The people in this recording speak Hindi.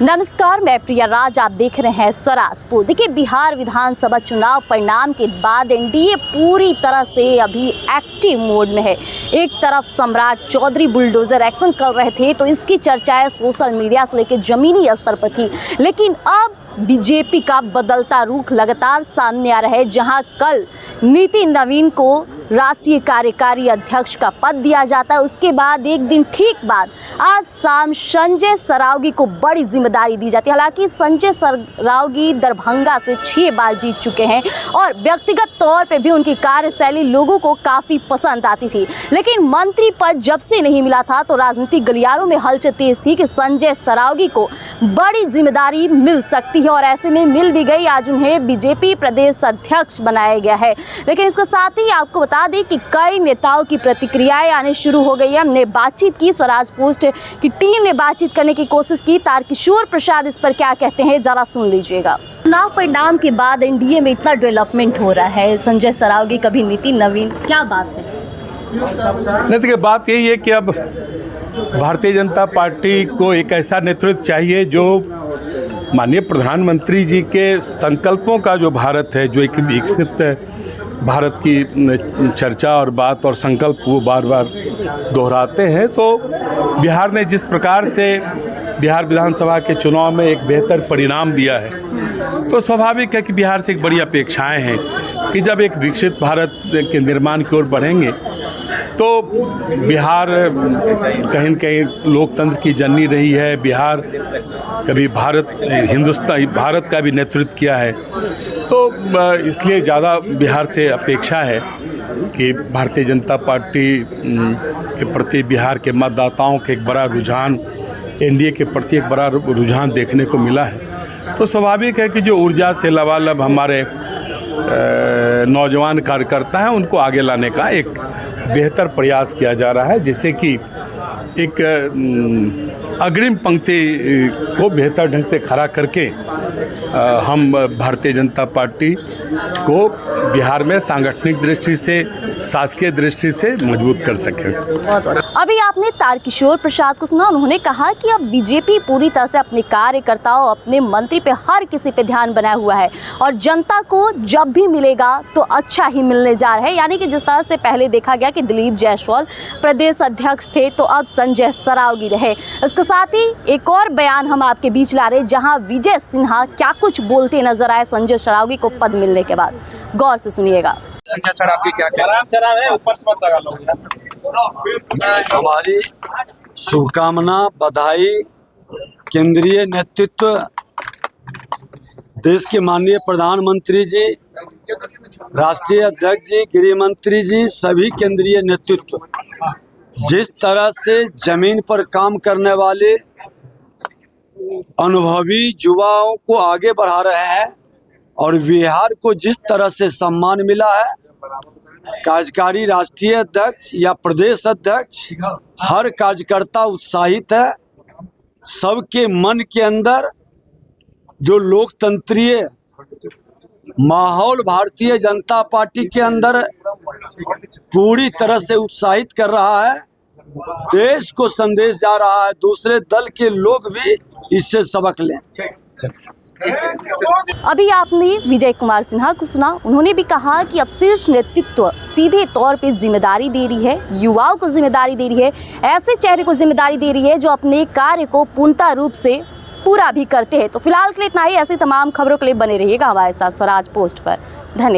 नमस्कार, मैं प्रिया राज, आप देख रहे हैं स्वराज पोस्ट। देखिए, बिहार विधानसभा चुनाव परिणाम के बाद एनडीए पूरी तरह से अभी एक्टिव मोड में है। एक तरफ सम्राट चौधरी बुलडोजर एक्शन कर रहे थे तो इसकी चर्चाएं सोशल मीडिया से लेकर जमीनी स्तर पर थी, लेकिन अब बीजेपी का बदलता रुख लगातार सामने आ रहा है। जहां कल नितिन नवीन को राष्ट्रीय कार्यकारी अध्यक्ष का पद दिया जाता है, उसके बाद एक दिन ठीक बाद आज शाम संजय सरावगी को बड़ी जिम्मेदारी दी जाती है। हालांकि संजय सरावगी दरभंगा से 6 बार जीत चुके हैं और व्यक्तिगत तौर पे भी उनकी कार्यशैली लोगों को काफ़ी पसंद आती थी, लेकिन मंत्री पद जब से नहीं मिला था तो राजनीतिक गलियारों में हलचल तेज थी कि संजय सरावगी को बड़ी जिम्मेदारी मिल सकती है और ऐसे में मिल भी गई। आज उन्हें बीजेपी प्रदेश अध्यक्ष बनाया गया है, लेकिन इसके साथ ही आपको बता दें कि कई नेताओं की प्रतिक्रियाएं आने शुरू हो गई है। हमने बातचीत की, स्वराज पोस्ट की टीम ने बातचीत करने की कोशिश की। तारकिशोर प्रसाद इस पर क्या कहते हैं, जरा सुन लीजिएगा। चुनाव परिणाम के बाद एनडीए में इतना डेवलपमेंट हो रहा है, संजय सरावगी कभी नितिन नवीन, क्या बात है? नहीं, देखिए बात यही है कि अब भारतीय जनता पार्टी को एक ऐसा नेतृत्व चाहिए जो माननीय प्रधानमंत्री जी के संकल्पों का जो भारत है, जो एक विकसित भारत की चर्चा और बात और संकल्प वो बार बार दोहराते हैं। तो बिहार ने जिस प्रकार से बिहार विधानसभा के चुनाव में एक बेहतर परिणाम दिया है, तो स्वाभाविक है कि बिहार से एक बड़ी अपेक्षाएं हैं कि जब एक विकसित भारत के निर्माण की ओर बढ़ेंगे तो बिहार कहीं न कहीं लोकतंत्र की जननी रही है। बिहार कभी भारत का भी नेतृत्व किया है, तो इसलिए ज़्यादा बिहार से अपेक्षा है कि भारतीय जनता पार्टी के प्रति बिहार के मतदाताओं के एक बड़ा रुझान, एनडीए के प्रति एक बड़ा रुझान देखने को मिला है। तो स्वाभाविक है कि जो ऊर्जा से लबालब हमारे नौजवान कार्यकर्ता हैं, उनको आगे लाने का एक बेहतर प्रयास किया जा रहा है, जिससे कि एक अग्रिम पंक्ति को बेहतर ढंग से खड़ा करके हम भारतीय जनता पार्टी को बिहार में सांगठनिक दृष्टि से, शासकीय दृष्टि से मजबूत कर सकें। अभी आपने तारकिशोर प्रसाद को सुना, उन्होंने कहा कि अब बीजेपी पूरी तरह से अपने कार्यकर्ताओं, अपने मंत्री पे, हर किसी पे ध्यान बनाया हुआ है और जनता को जब भी मिलेगा तो अच्छा ही मिलने जा रहा है। यानी कि जिस तरह से पहले देखा गया कि दिलीप जायसवाल प्रदेश अध्यक्ष थे तो अब संजय सरावगी रहे। इसके साथ ही एक और बयान हम आपके बीच ला रहे, जहां विजय सिन्हा क्या कुछ बोलते नजर आए संजय सरावगी को पद मिलने के बाद। गौर से सुनिएगा। संजय सरावगी क्या कह रहे हैं? ऊपर से मत लगा लो। हमारी शुभकामना, बधाई केंद्रीय नेतृत्व, देश के माननीय प्रधानमंत्री जी, राष्ट्रीय अध्यक्ष जी, गृह मंत्री जी, सभी केंद्रीय नेतृत्व जिस तरह से जमीन पर काम करने वाले अनुभवी युवाओं को आगे बढ़ा रहे हैं और बिहार को जिस तरह से सम्मान मिला है, कार्यकारी राष्ट्रीय अध्यक्ष या प्रदेश अध्यक्ष, हर कार्यकर्ता उत्साहित है। सबके मन के अंदर जो लोकतंत्रीय माहौल भारतीय जनता पार्टी के अंदर पूरी तरह से उत्साहित कर रहा है। देश को संदेश जा रहा है, दूसरे दल के लोग भी इससे सबक लें। अभी आपने विजय कुमार सिन्हा को सुना, उन्होंने भी कहा कि अब शीर्ष नेतृत्व सीधे तौर पे जिम्मेदारी दे रही है, युवाओं को जिम्मेदारी दे रही है, ऐसे चेहरे को जिम्मेदारी दे रही है जो अपने कार्य को पूर्णतः रूप से पूरा भी करते हैं। तो फिलहाल के लिए इतना ही। ऐसी तमाम खबरों के लिए बने रहिएगा हमारे साथ स्वराज पोस्ट पर। धन्यवाद।